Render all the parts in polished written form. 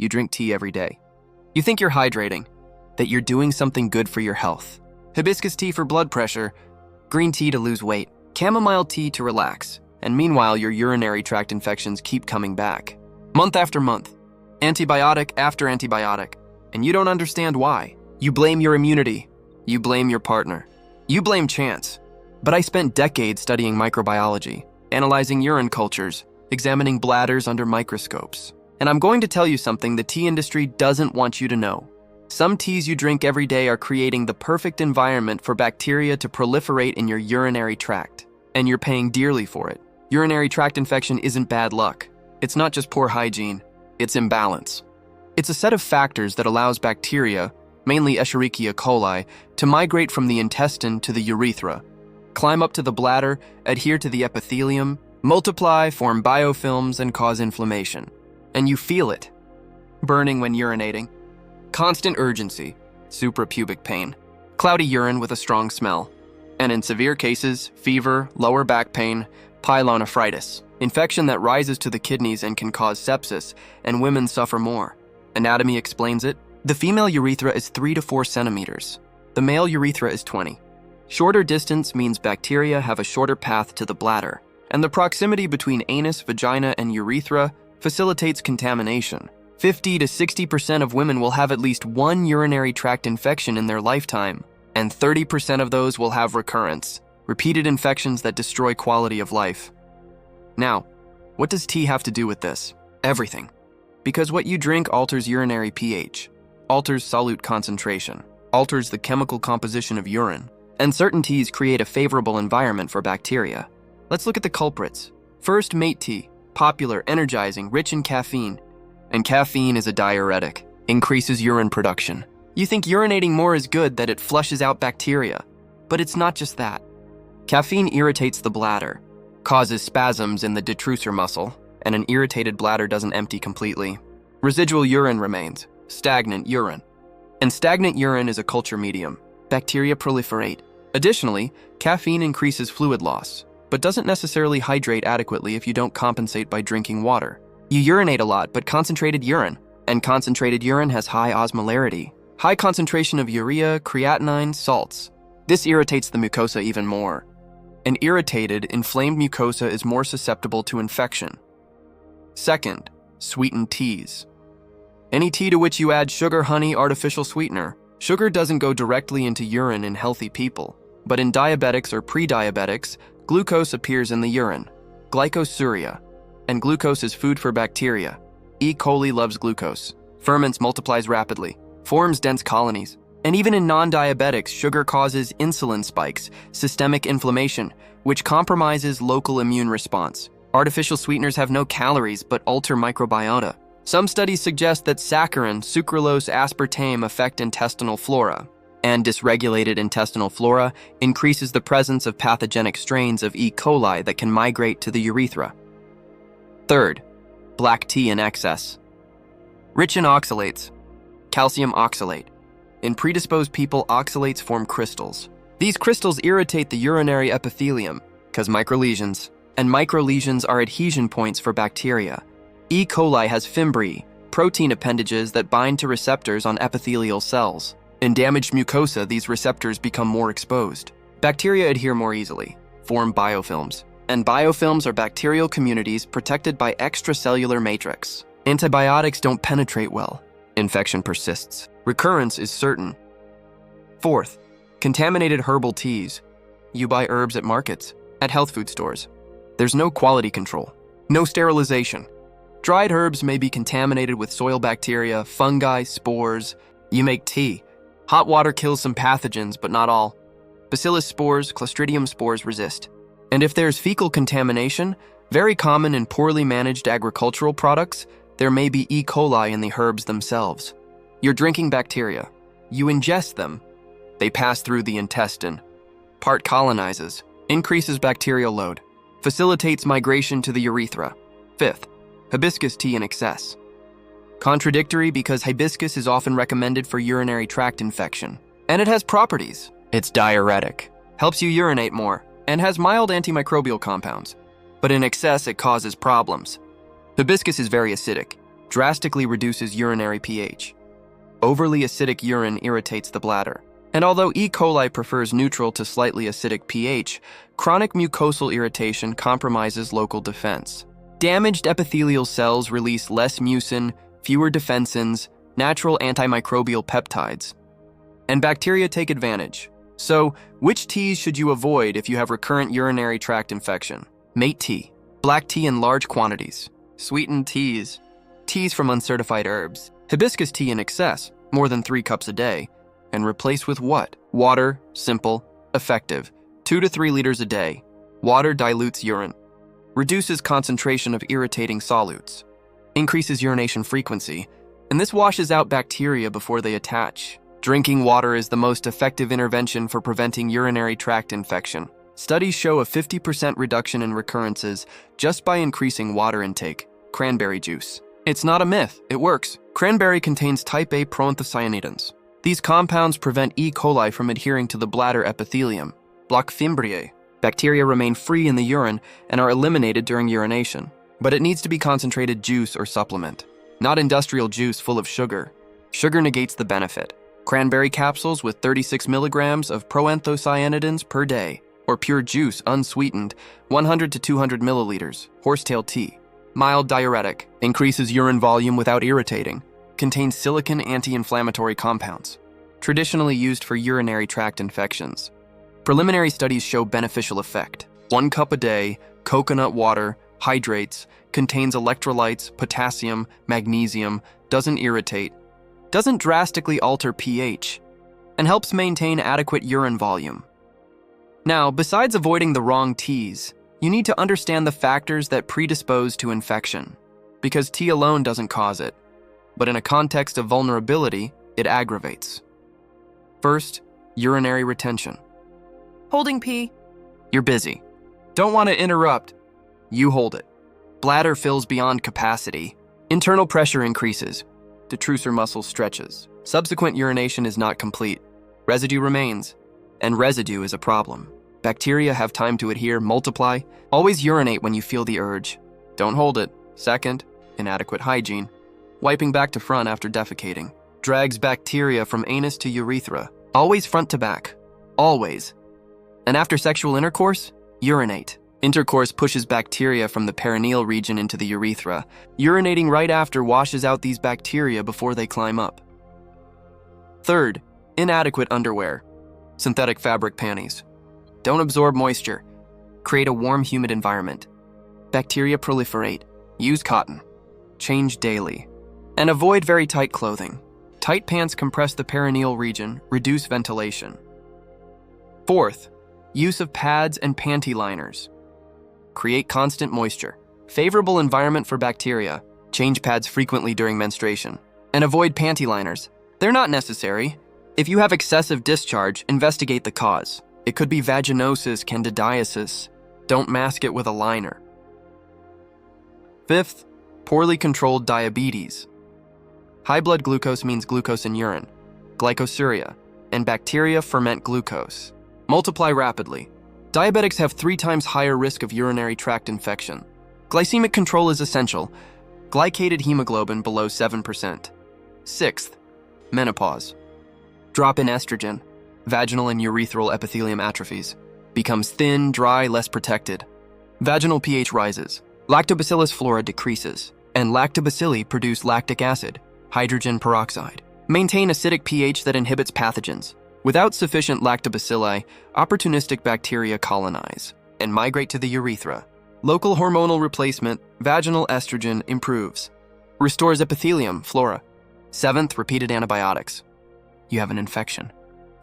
you drink tea every day. You think you're hydrating, that you're doing something good for your health. Hibiscus tea for blood pressure, green tea to lose weight, chamomile tea to relax, and meanwhile your urinary tract infections keep coming back. Month after month, antibiotic after antibiotic, and you don't understand why. You blame your immunity, you blame your partner, you blame chance. But I spent decades studying microbiology, analyzing urine cultures, examining bladders under microscopes. And I'm going to tell you something the tea industry doesn't want you to know. Some teas you drink every day are creating the perfect environment for bacteria to proliferate in your urinary tract. And you're paying dearly for it. Urinary tract infection isn't bad luck. It's not just poor hygiene, it's imbalance. It's a set of factors that allows bacteria, mainly Escherichia coli, to migrate from the intestine to the urethra, climb up to the bladder, adhere to the epithelium, multiply, form biofilms, and cause inflammation. And you feel it. Burning when urinating, constant urgency, suprapubic pain, cloudy urine with a strong smell, and in severe cases, fever, lower back pain, pyelonephritis, infection that rises to the kidneys and can cause sepsis, and women suffer more. Anatomy explains it. The female urethra is 3 to 4 centimeters. The male urethra is 20. Shorter distance means bacteria have a shorter path to the bladder, and the proximity between anus, vagina, and urethra facilitates contamination. 50 to 60% of women will have at least one urinary tract infection in their lifetime, and 30% of those will have recurrence, repeated infections that destroy quality of life. Now, what does tea have to do with this? Everything. Because what you drink alters urinary pH, alters solute concentration, alters the chemical composition of urine, and certain teas create a favorable environment for bacteria. Let's look at the culprits. First, mate tea. Popular, energizing, rich in caffeine. And caffeine is a diuretic, increases urine production. You think urinating more is good, that it flushes out bacteria. But it's not just that. Caffeine irritates the bladder, causes spasms in the detrusor muscle, and an irritated bladder doesn't empty completely. Residual urine remains, stagnant urine. And stagnant urine is a culture medium. Bacteria proliferate. Additionally, caffeine increases fluid loss, but doesn't necessarily hydrate adequately if you don't compensate by drinking water. You urinate a lot, but concentrated urine. And concentrated urine has high osmolarity, high concentration of urea, creatinine, salts. This irritates the mucosa even more. An irritated, inflamed mucosa is more susceptible to infection. Second, sweetened teas. Any tea to which you add sugar, honey, artificial sweetener. Sugar doesn't go directly into urine in healthy people, but in diabetics or pre-diabetics, glucose appears in the urine, glycosuria, and glucose is food for bacteria. E. coli loves glucose, ferments, multiplies rapidly, forms dense colonies, and even in non-diabetics, sugar causes insulin spikes, systemic inflammation, which compromises local immune response. Artificial sweeteners have no calories but alter microbiota. Some studies suggest that saccharin, sucralose, aspartame affect intestinal flora, and dysregulated intestinal flora increases the presence of pathogenic strains of E. coli that can migrate to the urethra. Third, black tea in excess. Rich in oxalates, calcium oxalate. In predisposed people, oxalates form crystals. These crystals irritate the urinary epithelium, cause microlesions, and microlesions are adhesion points for bacteria. E. coli has fimbriae, protein appendages that bind to receptors on epithelial cells. In damaged mucosa, these receptors become more exposed. Bacteria adhere more easily, form biofilms, and biofilms are bacterial communities protected by extracellular matrix. Antibiotics don't penetrate well. Infection persists. Recurrence is certain. Fourth, contaminated herbal teas. You buy herbs at markets, at health food stores. There's no quality control, no sterilization. Dried herbs may be contaminated with soil bacteria, fungi, spores. You make tea. Hot water kills some pathogens, but not all. Bacillus spores, Clostridium spores resist. And if there's fecal contamination, very common in poorly managed agricultural products, there may be E. coli in the herbs themselves. You're drinking bacteria. You ingest them. They pass through the intestine. Part colonizes, increases bacterial load, facilitates migration to the urethra. Fifth, hibiscus tea in excess. Contradictory because hibiscus is often recommended for urinary tract infection. And it has properties. It's diuretic, helps you urinate more, and has mild antimicrobial compounds. But in excess, it causes problems. Hibiscus is very acidic. drastically reduces urinary pH. Overly acidic urine irritates the bladder. And although E. coli prefers neutral to slightly acidic pH, chronic mucosal irritation compromises local defense. Damaged epithelial cells release less mucin, fewer defensins, natural antimicrobial peptides. And bacteria take advantage. So, which teas should you avoid if you have recurrent urinary tract infection? Mate tea. Black tea in large quantities. Sweetened teas. Teas from uncertified herbs. Hibiscus tea in excess, more than 3 cups a day. And replace with what? Water, simple, effective. 2 to 3 liters a day. Water dilutes urine. Reduces concentration of irritating solutes. Increases urination frequency. And this washes out bacteria before they attach. Drinking water is the most effective intervention for preventing urinary tract infection. Studies show a 50% reduction in recurrences just by increasing water intake. Cranberry juice. It's not a myth, it works. Cranberry contains type A proanthocyanidins. These compounds prevent E. coli from adhering to the bladder epithelium. Block fimbriae. Bacteria remain free in the urine and are eliminated during urination. But it needs to be concentrated juice or supplement, not industrial juice full of sugar. Sugar negates the benefit. Cranberry capsules with 36 milligrams of proanthocyanidins per day, or pure juice unsweetened, 100 to 200 milliliters, horsetail tea. Mild diuretic, increases urine volume without irritating, contains silicon anti-inflammatory compounds, traditionally used for urinary tract infections. Preliminary studies show beneficial effect. 1 cup a day, coconut water, hydrates, contains electrolytes, potassium, magnesium, doesn't irritate, doesn't drastically alter pH, and helps maintain adequate urine volume. Now, besides avoiding the wrong teas, you need to understand the factors that predispose to infection, because tea alone doesn't cause it, but in a context of vulnerability, it aggravates. First, urinary retention. Holding pee. You're busy. Don't want to interrupt. You hold it. Bladder fills beyond capacity. Internal pressure increases. Detrusor muscle stretches. Subsequent urination is not complete. Residue remains, and residue is a problem. Bacteria have time to adhere, multiply. Always urinate when you feel the urge. Don't hold it. Second, inadequate hygiene. Wiping back to front after defecating. Drags bacteria from anus to urethra. Always front to back. Always. And after sexual intercourse, urinate. Intercourse pushes bacteria from the perineal region into the urethra. Urinating right after washes out these bacteria before they climb up. Third, inadequate underwear. Synthetic fabric panties. Don't absorb moisture. Create a warm, humid environment. Bacteria proliferate. Use cotton. Change daily. And avoid very tight clothing. Tight pants compress the perineal region, reduce ventilation. Fourth, use of pads and panty liners. Create constant moisture. Favorable environment for bacteria. Change pads frequently during menstruation. And avoid panty liners. They're not necessary. If you have excessive discharge, investigate the cause. It could be vaginosis, candidiasis. Don't mask it with a liner. Fifth, poorly controlled diabetes. High blood glucose means glucose in urine, glycosuria, and bacteria ferment glucose. Multiply rapidly. Diabetics have 3 times higher risk of urinary tract infection. Glycemic control is essential. Glycated hemoglobin below 7%. Sixth, menopause. Drop in estrogen. Vaginal and urethral epithelium atrophies. Becomes thin, dry, less protected. Vaginal pH rises. Lactobacillus flora decreases. And lactobacilli produce lactic acid, hydrogen peroxide. Maintain acidic pH that inhibits pathogens. Without sufficient lactobacilli, opportunistic bacteria colonize and migrate to the urethra. Local hormonal replacement, vaginal estrogen, improves. Restores epithelium, flora. Seventh, repeated antibiotics. You have an infection.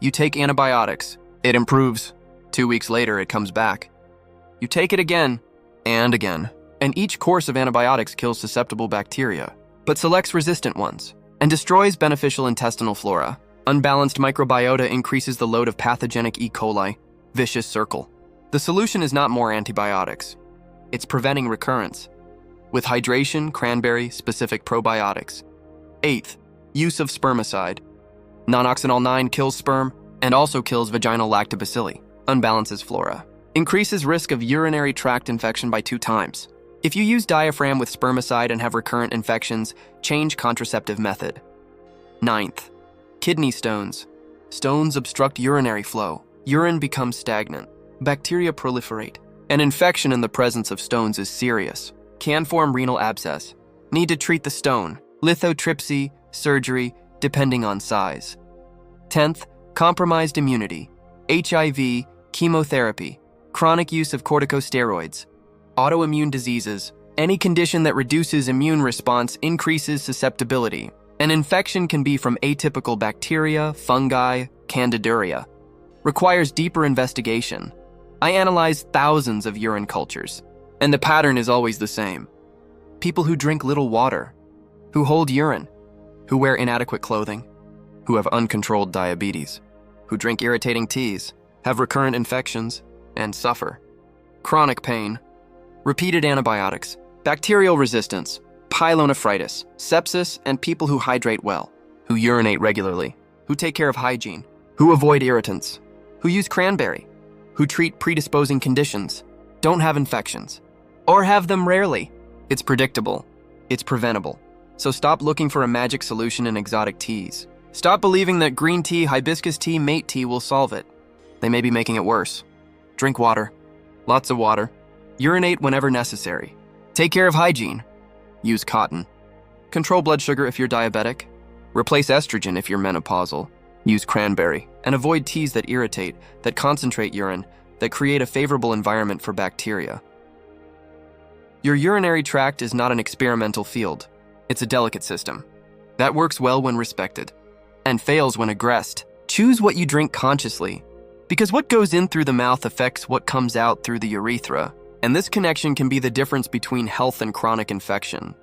You take antibiotics. It improves. 2 weeks later, it comes back. You take it again and again. And each course of antibiotics kills susceptible bacteria, but selects resistant ones and destroys beneficial intestinal flora. Unbalanced microbiota increases the load of pathogenic E. coli. Vicious circle. The solution is not more antibiotics. It's preventing recurrence. With hydration, cranberry, specific probiotics. Eighth, use of spermicide. Nonoxynol 9 kills sperm and also kills vaginal lactobacilli. Unbalances flora. Increases risk of urinary tract infection by 2 times. If you use diaphragm with spermicide and have recurrent infections, change contraceptive method. 9th, kidney stones. Stones obstruct urinary flow. Urine becomes stagnant. Bacteria proliferate. An infection in the presence of stones is serious. Can form renal abscess. Need to treat the stone. Lithotripsy, surgery, depending on size. 10th, compromised immunity. HIV, chemotherapy, chronic use of corticosteroids, autoimmune diseases. Any condition that reduces immune response increases susceptibility. An infection can be from atypical bacteria, fungi, candiduria. Requires deeper investigation. I analyzed thousands of urine cultures, and the pattern is always the same. People who drink little water, who hold urine, who wear inadequate clothing, who have uncontrolled diabetes, who drink irritating teas, have recurrent infections, and suffer. Chronic pain, repeated antibiotics, bacterial resistance, pyelonephritis, sepsis, and people who hydrate well, who urinate regularly, who take care of hygiene, who avoid irritants, who use cranberry, who treat predisposing conditions, don't have infections, or have them rarely. It's predictable. It's preventable. So stop looking for a magic solution in exotic teas. Stop believing that green tea, hibiscus tea, mate tea will solve it. They may be making it worse. Drink water. Lots of water. Urinate whenever necessary. Take care of hygiene. Use cotton. Control blood sugar if you're diabetic. Replace estrogen if you're menopausal. Use cranberry. And avoid teas that irritate, that concentrate urine, that create a favorable environment for bacteria. Your urinary tract is not an experimental field. It's a delicate system. That works well when respected, and fails when aggressed. Choose what you drink consciously, because what goes in through the mouth affects what comes out through the urethra, and this connection can be the difference between health and chronic infection.